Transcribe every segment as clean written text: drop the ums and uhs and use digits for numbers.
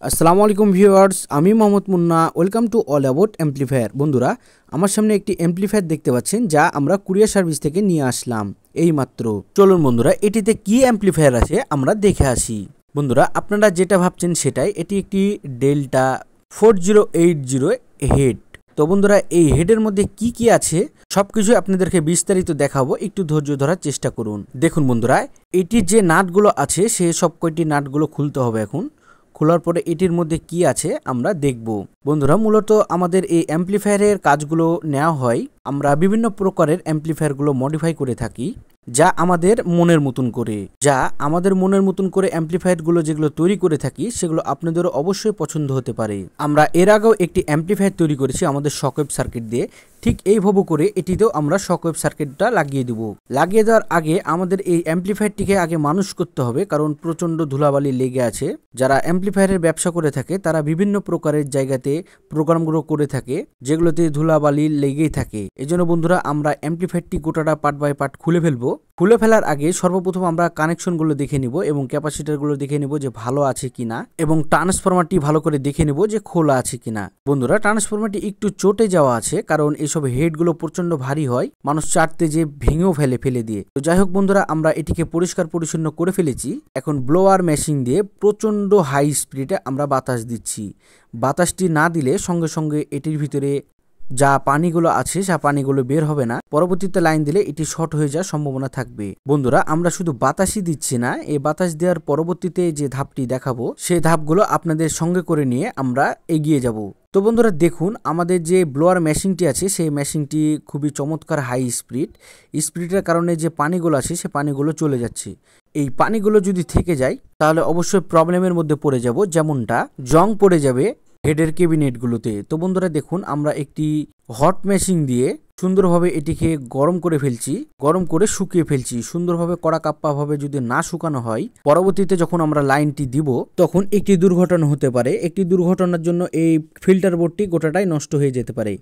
আসসালামু আলাইকুম ভিউয়ার্স, আমি Mohammad Munna. Welcome to all about amplifier. বন্ধুরা, আমার সামনে একটি অ্যাম্প্লিফায়ার দেখতে পাচ্ছেন, যা আমরা কুরিয়ার সার্ভিস থেকে নিয়ে আসলাম এইমাত্র। চলুন বন্ধুরা, এটিতে কি অ্যাম্প্লিফায়ার আছে আমরা দেখে আসি। বন্ধুরা, আপনারা যেটা ভাবছেন সেটাই, এটি একটি ডেল্টা 4080 হেড। তো বন্ধুরা, এই হেডের মধ্যে কি কি আছে সবকিছু আপনাদেরকে বিস্তারিত দেখাবো, একটু ধৈর্য ধরার চেষ্টা করুন। দেখুন বন্ধুরা, এটির যে নাটগুলো আছে সে সব কয়টি নাটগুলো খুলতে হবে। এখন খোলার পরে এটির মধ্যে কি আছে আমরা দেখব। বন্ধুরা, মূলত আমাদের এই অ্যাম্প্লিফায়ারের কাজগুলো নেওয়া হয়, আমরা বিভিন্ন প্রকারের অ্যাম্প্লিফায়ারগুলো মডিফাই করে থাকি, যা আমাদের মনের মতন করে অ্যাম্প্লিফায়ারগুলো যেগুলো তৈরি করে থাকি সেগুলো আপনাদেরও অবশ্যই পছন্দ হতে পারে। আমরা এর আগেও একটি অ্যাম্প্লিফায়ার তৈরি করেছি আমাদের শকওয়েভ সার্কিট দিয়ে, ঠিক এইভাবে করে এটিতেও আমরা শকওয়েভ সার্কিটটা লাগিয়ে দেব। লাগিয়ে দেওয়ার আগে আমাদের এই অ্যাম্প্লিফায়ারটিকে আগে মানুষ করতে হবে, কারণ প্রচণ্ড ধুলাবালি লেগে আছে। যারা অ্যাম্প্লিফায়ারের ব্যবসা করে থাকে তারা বিভিন্ন প্রকারের জায়গাতে প্রোগ্রামগুলো করে থাকে যেগুলোতে ধুলাবালি লেগেই থাকে। এজন্য বন্ধুরা, আমরা অ্যাম্প্লিফায়ারটি গোটাটা পার্ট বাই পার্ট খুলে ফেলবো। খুলে ফেলার আগে সর্বপ্রথম আমরা কানেকশনগুলো দেখে নিব এবং ক্যাপাসিটারগুলো দেখে নিব যে ভালো আছে কিনা, এবং ট্রান্সফরমারটি ভালো করে দেখে নিব যে খোলা আছে কিনা। বন্ধুরা, ট্রান্সফরমারটি একটু চটে যাওয়া আছে, কারণ এইসব হেডগুলো প্রচন্ড ভারী হয়, মানুষ চাটতে যে ভেঙেও ফেলে দিয়ে। তো যাই হোক বন্ধুরা, আমরা এটিকে পরিষ্কার পরিচ্ছন্ন করে ফেলেছি। এখন ব্লোয়ার মেশিন দিয়ে প্রচন্ড হাই স্পিডে আমরা বাতাস দিচ্ছি। বাতাসটি না দিলে সঙ্গে সঙ্গে এটির ভিতরে যা পানিগুলো আছে সে পানিগুলো বের হবে না। পরবর্তীতে লাইন দিলে এটি শর্ট হয়ে যাওয়ার সম্ভাবনা থাকবে। বন্ধুরা, আমরা শুধু বাতাসই দিচ্ছি না, এই বাতাস দেওয়ার পরবর্তীতে যে ধাপটি দেখাবো সেই ধাপগুলো আপনাদের সঙ্গে করে নিয়ে আমরা এগিয়ে যাব। তো বন্ধুরা দেখুন, আমাদের যে ব্লোয়ার মেশিনটি আছে সেই মেশিনটি খুবই চমৎকার হাই স্পিডের কারণে যে পানিগুলো আছে সে পানিগুলো চলে যাচ্ছে। এই পানিগুলো যদি থেকে যায় তাহলে অবশ্যই প্রবলেমের মধ্যে পড়ে যাব, যেমনটা জং পড়ে যাবে হেডের ক্যাবিনেটগুলোতে। তো বন্ধুরা দেখুন, আমরা একটি হট মেশিন দিয়ে সুন্দরভাবে এটিকে গরম করে ফেলছি, গরম করে শুকিয়ে ফেলছি সুন্দরভাবে। কড়া কাপ্পা ভাবে যদি না শুকানো হয়, পরবর্তীতে যখন আমরা লাইনটি দিব তখন একটি দুর্ঘটনা হতে পারে। একটি দুর্ঘটনার জন্য এই ফিল্টার বোর্ডটি গোটাটাই নষ্ট হয়ে যেতে পারে।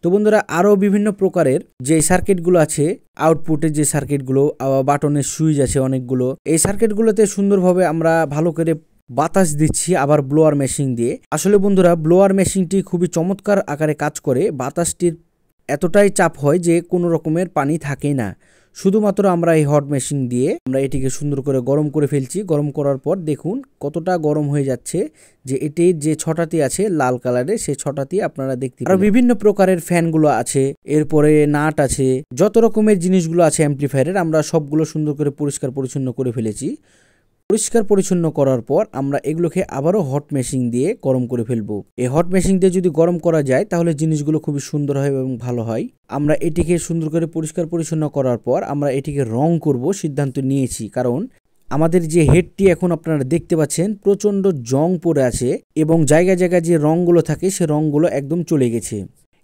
তো বন্ধুরা, আরও বিভিন্ন প্রকারের যে সার্কিটগুলো আছে, আউটপুটের যে সার্কিটগুলো, বাটনের সুইচ আছে অনেকগুলো, এই সার্কিটগুলোতে সুন্দরভাবে আমরা ভালো করে বাতাস দিচ্ছি আবার ব্লোয়ার মেশিন দিয়ে। আসলে বন্ধুরা, ব্লোয়ার মেশিনটি খুবই চমৎকার আকারে কাজ করে। বাতাসটির এতটাই চাপ হয় যে কোনো রকমের পানি থাকেই না। শুধুমাত্র আমরা এই হট মেশিন দিয়ে আমরা এটিকে সুন্দর করে গরম করে ফেলছি। গরম করার পর দেখুন কতটা গরম হয়ে যাচ্ছে, যে এটির যে ছটাতি আছে লাল কালারের, সেই ছটাতি আপনারা দেখতে পারেন। আর বিভিন্ন প্রকারের ফ্যানগুলো আছে, এরপরে নাট আছে, যত রকমের জিনিসগুলো আছে অ্যাম্প্লিফায়ারের, আমরা সবগুলো সুন্দর করে পরিষ্কার পরিচ্ছন্ন করে ফেলেছি। পরিষ্কার পরিচ্ছন্ন করার পর আমরা এগুলোকে আবারও হট মেশিন দিয়ে গরম করে ফেলবো। এই হট মেশিন দিয়ে যদি গরম করা যায় তাহলে জিনিসগুলো খুবই সুন্দর হয় এবং ভালো হয়। আমরা এটিকে সুন্দর করে পরিষ্কার পরিচ্ছন্ন করার পর আমরা এটিকে রং করব সিদ্ধান্ত নিয়েছি, কারণ আমাদের যে হেডটি এখন আপনারা দেখতে পাচ্ছেন প্রচণ্ড জং পড়ে আছে এবং জায়গায় জায়গায় যে রঙগুলো থাকে সে রঙগুলো একদম চলে গেছে।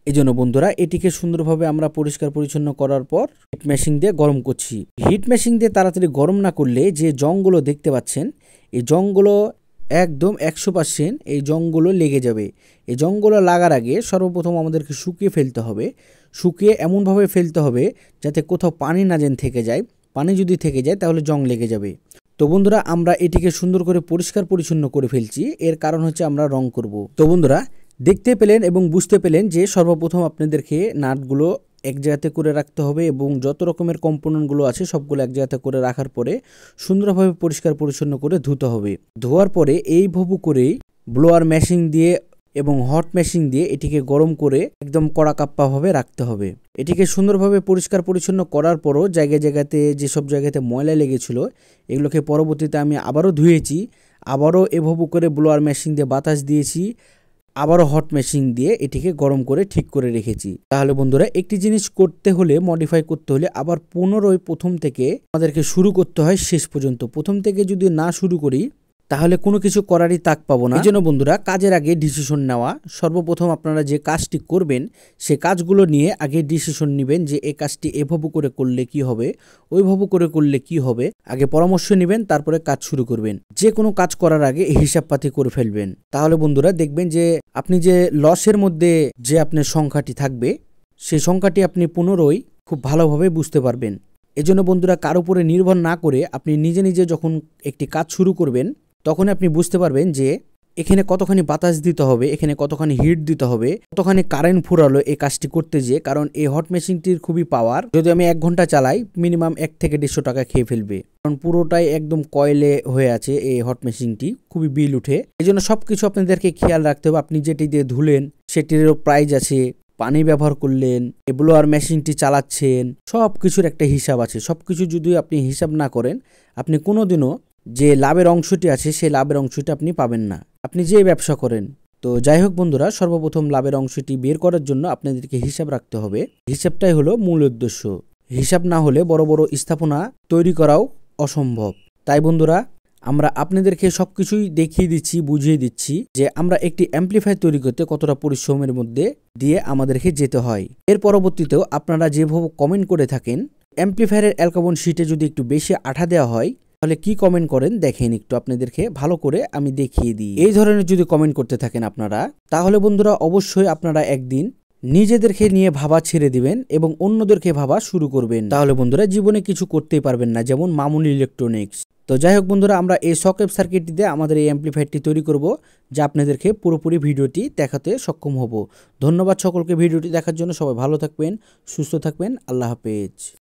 এজন্য বন্ধুরা, এটিকে সুন্দরভাবে আমরা পরিষ্কার পরিচ্ছন্ন করার পর হিট মেশিন দিয়ে গরম করছি। হিট মেশিন দিয়ে তাড়াতাড়ি গরম না করলে যে জংগুলো দেখতে পাচ্ছেন, এই জংগুলো একদম 100% এই জংগুলো লেগে যাবে। এই জংগুলো লাগার আগে সর্বপ্রথম আমাদেরকে শুকিয়ে ফেলতে হবে। শুকিয়ে এমনভাবে ফেলতে হবে যাতে কোথাও পানি না যেন থেকে যায়। পানি যদি থেকে যায় তাহলে জং লেগে যাবে। তো বন্ধুরা, আমরা এটিকে সুন্দর করে পরিষ্কার পরিচ্ছন্ন করে ফেলছি, এর কারণ হচ্ছে আমরা রং করব। তো বন্ধুরা, দেখতে পেলেন এবং বুঝতে পেলেন যে সর্বপ্রথম আপনাদেরকে নাটগুলো এক জায়গাতে করে রাখতে হবে এবং যত রকমের কম্পোনেন্টগুলো আছে সবগুলো এক জায়গাতে করে রাখার পরে সুন্দরভাবে পরিষ্কার পরিচ্ছন্ন করে ধুতে হবে। ধোয়ার পরে এইভাবে করেই ব্লোয়ার মেশিন দিয়ে এবং হট মেশিন দিয়ে এটিকে গরম করে একদম কড়া কাপ্পাভাবে রাখতে হবে। এটিকে সুন্দরভাবে পরিষ্কার পরিচ্ছন্ন করার পরও জায়গায় জায়গাতে যেসব জায়গাতে ময়লা লেগেছিল এগুলোকে পরবর্তীতে আমি আবারও ধুয়েছি, আবারও এভাবে করে ব্লোয়ার মেশিন দিয়ে বাতাস দিয়েছি, আবারও হট মেশিন দিয়ে এটিকে গরম করে ঠিক করে রেখেছি। তাহলে বন্ধুরা, একটি জিনিস করতে হলে, মডিফাই করতে হলে আবার পুনরায় প্রথম থেকে আমাদেরকে শুরু করতে হয় শেষ পর্যন্ত। প্রথম থেকে যদি না শুরু করি তাহলে কোনো কিছু করারই তাক পাবো না। এই জন্য বন্ধুরা, কাজের আগে ডিসিশন নেওয়া। সর্বপ্রথম আপনারা যে কাজটি করবেন সে কাজগুলো নিয়ে আগে ডিসিশন নেবেন যে এই কাজটি এভাবে করে করলে কি হবে, ওইভাবে করে করলে কি হবে। আগে পরামর্শ নেবেন, তারপরে কাজ শুরু করবেন। যে কোনো কাজ করার আগে হিসাবপাতি করে ফেলবেন। তাহলে বন্ধুরা দেখবেন যে আপনি যে লসের মধ্যে যে আপনার সংখ্যাটি থাকবে সেই সংখ্যাটি আপনি পুনরায় খুব ভালোভাবে বুঝতে পারবেন। এজন্য বন্ধুরা, কার উপরে নির্ভর না করে আপনি নিজে নিজে যখন একটি কাজ শুরু করবেন তখন আপনি বুঝতে পারবেন যে এখানে কতখানি বাতাস দিতে হবে, এখানে কতখানি হিট দিতে হবে, কতখানি কারেন্ট ফুরালো এই কাজটি করতে যেয়ে, কারণ এই হট মেশিনটির খুবই পাওয়ার। যদি আমি 1 ঘন্টা চালাই মিনিমাম 1 থেকে 150 টাকা খেয়ে ফেলবে, কারণ পুরোটাই একদম কয়েলে হয়ে আছে এই হট মেশিনটি, খুবই বিল উঠে। এই জন্য সবকিছু আপনাদেরকে খেয়াল রাখতে হবে। আপনি যেটি দিয়ে ধুলেন সেটিরও প্রাইস আছে, পানি ব্যবহার করলেন, ব্লোয়ার মেশিনটি চালাচ্ছেন, সব কিছুর একটা হিসাব আছে। সবকিছু যদি আপনি হিসাব না করেন, আপনি কোনোদিনও যে লাভের অংশটি আছে সেই লাভের অংশটি আপনি পাবেন না, আপনি যে ব্যবসা করেন। তো যাই হোক বন্ধুরা, সর্বপ্রথম লাভের অংশটি বের করার জন্য আপনাদেরকে হিসাব রাখতে হবে। হিসাবটাই হলো মূল উদ্দেশ্য। হিসাব না হলে বড় বড় স্থাপনা তৈরি করাও অসম্ভব। তাই বন্ধুরা, আমরা আপনাদেরকে সবকিছুই দেখিয়ে দিচ্ছি, বুঝিয়ে দিচ্ছি যে আমরা একটি অ্যাম্প্লিফায়ার তৈরি করতে কতটা পরিশ্রমের মধ্যে দিয়ে আমাদেরকে যেতে হয়। এর পরবর্তীতেও আপনারা যেভাবে কমেন্ট করে থাকেন, অ্যাম্প্লিফায়ারের অ্যালকাবন শীটে যদি একটু বেশি আঠা দেওয়া হয় তাহলে কি কমেন্ট করেন দেখেন, একটু আপনাদেরকে ভালো করে আমি দেখিয়ে দিই। এই ধরনের যদি কমেন্ট করতে থাকেন আপনারা, তাহলে বন্ধুরা অবশ্যই আপনারা একদিন নিজেদেরকে নিয়ে ভাবা ছেড়ে দিবেন এবং অন্যদেরকে ভাবা শুরু করবেন। তাহলে বন্ধুরা জীবনে কিছু করতেই পারবেন না, যেমন মামুন ইলেকট্রনিক্স। তো যাই হোক বন্ধুরা, আমরা এই সকেট সার্কিটটিতে আমাদের এই অ্যাম্প্লিফায়ারটি তৈরি করব, যা আপনাদেরকে পুরোপুরি ভিডিওটি দেখাতে সক্ষম হব। ধন্যবাদ সকলকে ভিডিওটি দেখার জন্য। সবাই ভালো থাকবেন, সুস্থ থাকবেন। আল্লাহ হাফেজ।